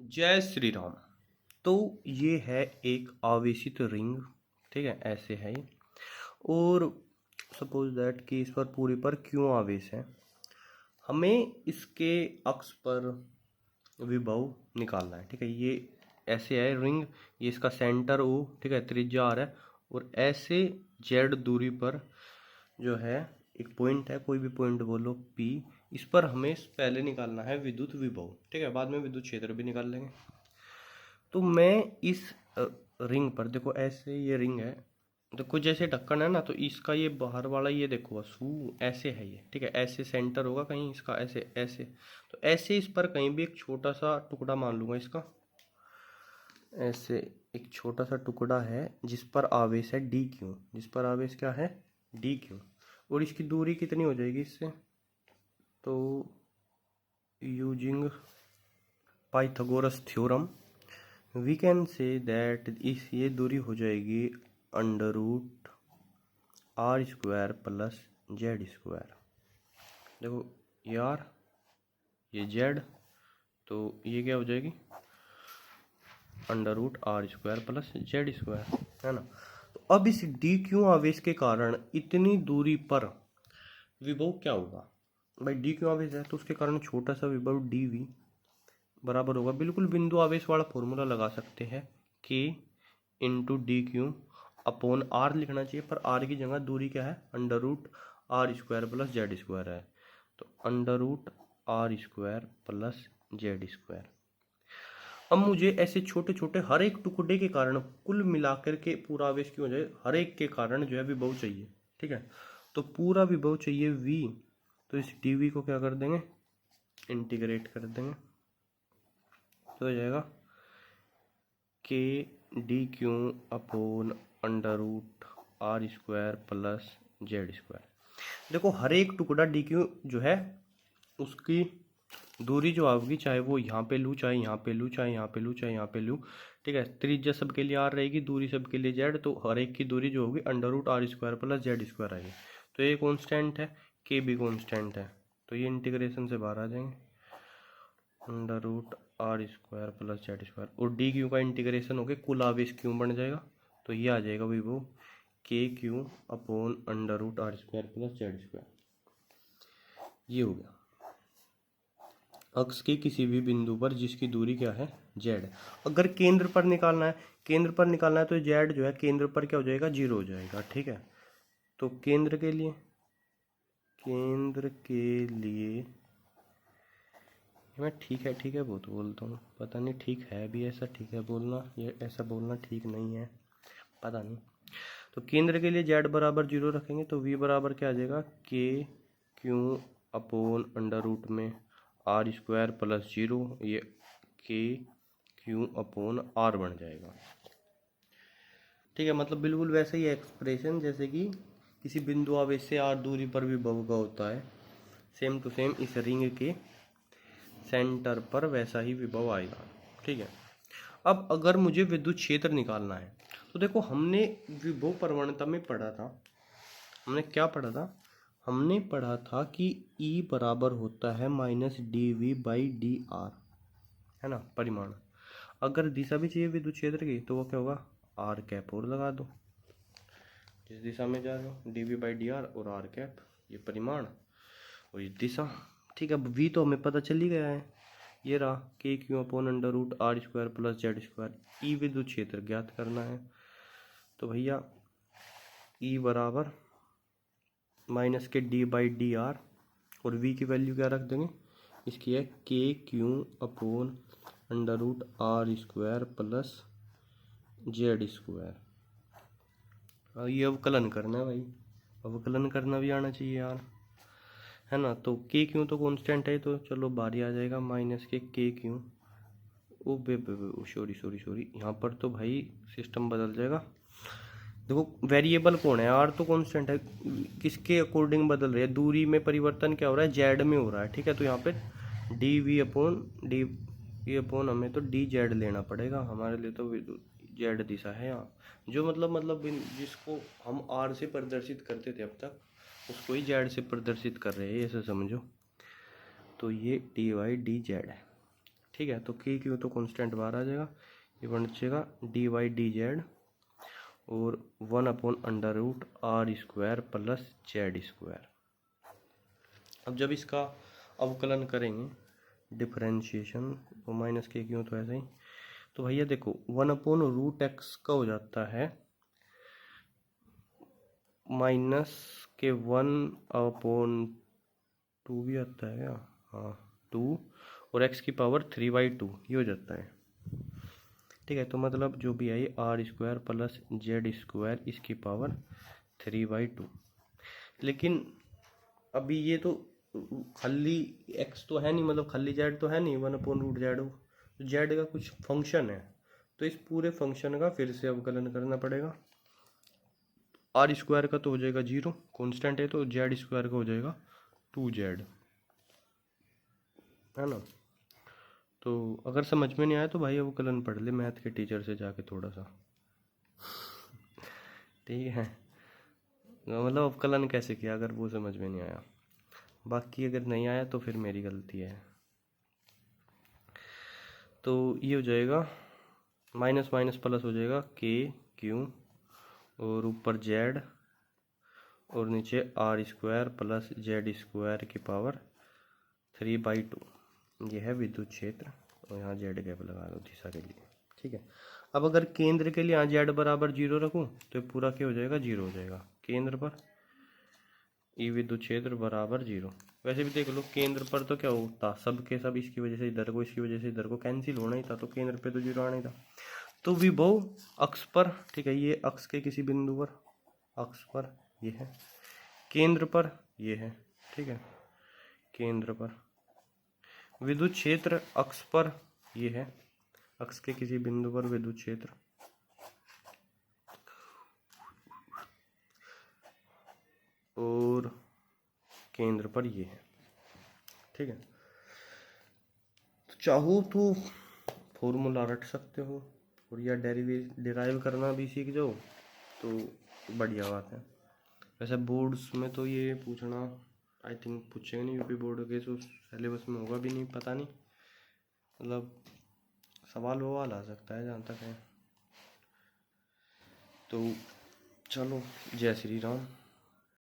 जय श्री राम। तो ये है एक आवेशित रिंग, ठीक है, ऐसे है ये। और सपोज दैट कि इस पर पूरे पर क्यों आवेश है, हमें इसके अक्ष पर विभव निकालना है, ठीक है। ये ऐसे है रिंग, ये इसका सेंटर ओ, ठीक है, त्रिज्या आर है, और ऐसे जेड दूरी पर जो है एक पॉइंट है, कोई भी पॉइंट बोलो पी, इस पर हमें पहले निकालना है विद्युत विभव, ठीक है, बाद में विद्युत क्षेत्र भी निकाल लेंगे। तो मैं इस रिंग पर देखो, ऐसे ये रिंग है, देखो जैसे ढक्कन है ना, तो इसका ये बाहर वाला ये देखो बस ऐसे है ये, ठीक है, ऐसे सेंटर होगा कहीं इसका, ऐसे ऐसे। तो ऐसे इस पर कहीं भी एक छोटा सा टुकड़ा मान लूंगा इसका, ऐसे एक छोटा सा टुकड़ा है जिस पर आवेश है डी क्यू, जिस पर आवेश क्या है डी क्यू, और इसकी दूरी कितनी हो जाएगी इससे, तो using Pythagoras theorem we can say that इस ये दूरी हो जाएगी under root R square plus Z square. देखो यार ये जेड, तो ये क्या हो जाएगी under root R square plus Z square, है ना। तो अब इस डी क्यू आवेश के कारण इतनी दूरी पर विभव क्या होगा भाई, डी क्यू आवेश है तो उसके कारण छोटा सा विभव डी वी बराबर होगा, बिल्कुल बिंदु आवेश वाला फॉर्मूला लगा सकते हैं, K into D Q upon R लिखना चाहिए, पर आर की जगह दूरी क्या है under root R square plus Z square है, तो under root R square plus Z square. अब मुझे ऐसे छोटे छोटे हर एक टुकड़े के कारण कुल मिलाकर के पूरा आवेश क्यों हो जाए, हर एक के कारण जो है विभव चाहिए, ठीक है। तो पूरा विभव चाहिए v, तो इस dv को क्या कर देंगे इंटीग्रेट कर देंगे, तो हो जाएगा K D Q upon under root R square plus Z square. देखो हर एक टुकड़ा डी क्यू जो है उसकी दूरी जो आएगी, चाहे वो यहाँ पे लूँ, चाहे यहाँ पे लूँ, चाहे यहाँ पे लूँ, चाहे यहाँ पे लूँ, ठीक है, त्रिज्या सबके लिए आर रहेगी, दूरी सबके लिए जेड, तो हर एक की दूरी जो होगी under root R square plus Z square आएगी। तो ये कॉन्स्टेंट है, के भी कॉन्स्टेंट है, तो ये इंटीग्रेशन से बाहर आ जाएंगे, under root R square plus Z square, और डी क्यू का इंटीग्रेशन होकर कुल आवेश क्यों बन जाएगा, तो ये आ जाएगा विभव K Q upon under root R square plus Z square. ये हो गया अक्ष के किसी भी बिंदु पर जिसकी दूरी क्या है जेड। अगर केंद्र पर निकालना है, केंद्र पर निकालना है तो जेड जो है केंद्र पर क्या हो जाएगा जीरो हो जाएगा, ठीक है। तो केंद्र के लिए, केंद्र के लिए मैं ठीक है बहुत बोलता हूँ, पता नहीं ठीक है भी ऐसा, ठीक है बोलना, ये ऐसा बोलना ठीक नहीं है, पता नहीं। तो केंद्र के लिए जेड बराबर जीरो रखेंगे, तो वी बराबर क्या आ जाएगा के क्यू अपॉन अंडर रूट में आर स्क्वायर प्लस जीरो, ये के क्यू अपॉन आर बन जाएगा, ठीक है। मतलब बिल्कुल वैसा ही एक्सप्रेशन जैसे कि किसी बिंदु आवेश से आर दूरी पर विभव का होता है, सेम टू सेम इस रिंग के सेंटर पर वैसा ही विभव आएगा, ठीक है। अब अगर मुझे विद्युत क्षेत्र निकालना है, तो देखो हमने विभव प्रवणता में पढ़ा था, हमने क्या पढ़ा था, हमने पढ़ा था कि E बराबर होता है minus D V by D R, है ना, परिमाण। अगर दिशा भी चाहिए विद्युत क्षेत्र की, तो वो क्या होगा आर कैप और लगा दो, जिस दिशा में जा रहे हो D V by D R और आर कैप, ये परिमाण और ये दिशा, ठीक है। अब वी तो हमें पता चल ही गया है, ये रहा K Q upon under root R square plus Z square. E विद्युत क्षेत्र ज्ञात करना है, तो भैया ई बराबर minus K D by D R, और वी की वैल्यू क्या रख देंगे, इसकी है K Q upon under root R square plus Z square. ये अवकलन करना है भाई, अवकलन करना भी आना चाहिए यार, है ना। तो के क्यू तो कांस्टेंट है, तो चलो बाहर ही आ जाएगा माइनस के क्यू, ओ बे सॉरी सॉरी सॉरी, यहाँ पर तो भाई सिस्टम बदल जाएगा। देखो वेरिएबल कौन है, आर तो कांस्टेंट है, किसके अकॉर्डिंग बदल रही है, दूरी में परिवर्तन क्या हो रहा है जेड में हो रहा है, ठीक है। तो यहाँ पे D V upon D V upon हमें तो डी जेड लेना पड़ेगा, हमारे लिए तो जेड दिशा है यहाँ, जो मतलब जिसको हम आर से प्रदर्शित करते थे अब तक, उसको ही जेड से प्रदर्शित कर रहे हैं, ऐसे समझो। तो ये डी वाई डी जेड है, ठीक है, तो के क्यू तो कांस्टेंट बाहर आ जाएगा, ये बन जाएगा डी वाई डी जेड और 1/√r² प्लस z²। अब जब इसका अवकलन करेंगे डिफरेंशिएशन, वो माइनस के क्यों तो ऐसे ही, तो भैया देखो 1/√x का हो जाता है माइनस के 1/2 भी आता है क्या, हाँ 2 और x की पावर 3/2 ये हो जाता है। ठीक है, तो मतलब जो भी आई r² प्लस z² इसकी पावर 3/2। लेकिन अभी ये तो खाली x तो है नहीं, मतलब खाली z तो है नहीं, 1/√z, तो z का कुछ फंक्शन है, तो इस पूरे फंक्शन का फिर से अवकलन करना पड़ेगा। r² का तो हो जाएगा 0, कांस्टेंट है, तो z² का हो जाएगा 2z, है ना। तो अगर समझ में नहीं आया तो भाई अवकलन पढ़ ले मैथ के टीचर से जाके थोड़ा सा, ठीक है, मतलब अवकलन कैसे किया अगर वो समझ में नहीं आया। बाकी अगर नहीं आया तो फिर मेरी गलती है। तो ये हो जाएगा माइनस माइनस प्लस हो जाएगा के क्यू और ऊपर जेड और नीचे r² प्लस z² की पावर 3/2। ये है विद्युत क्षेत्र और यहाँ जेड गैप लगा दो दिशा के लिए। ठीक है, अब अगर केंद्र के लिए यहाँ जेड बराबर 0 रखूँ तो पूरा क्या हो जाएगा, 0 हो जाएगा केंद्र पर, ई विद्युत क्षेत्र बराबर 0। वैसे भी देख लो केंद्र पर तो क्या होता, सब के सब इसकी वजह से इधर को, इसकी वजह से इधर को कैंसिल होना ही था, तो केंद्र पे तो 0 आना ही था। तो विभव अक्ष पर, ठीक है, ये अक्ष के किसी बिंदु पर, अक्ष पर ये है, केंद्र पर ये है, ठीक है, केंद्र पर विद्युत क्षेत्र अक्ष पर ये है, अक्ष के किसी बिंदु पर विद्युत क्षेत्र, और केंद्र पर ये है। ठीक है, तो चाहो तो फॉर्मूला रट सकते हो और या डिराइव करना भी सीख जाओ तो बढ़िया बात है। वैसे बोर्ड्स में तो ये पूछना आई थिंक पूछेंगे नहीं, यूपी बोर्ड के तो सिलेबस में होगा भी नहीं, पता नहीं, मतलब सवाल ववाल आ सकता है जहाँ तक है। तो चलो, जय श्री राम।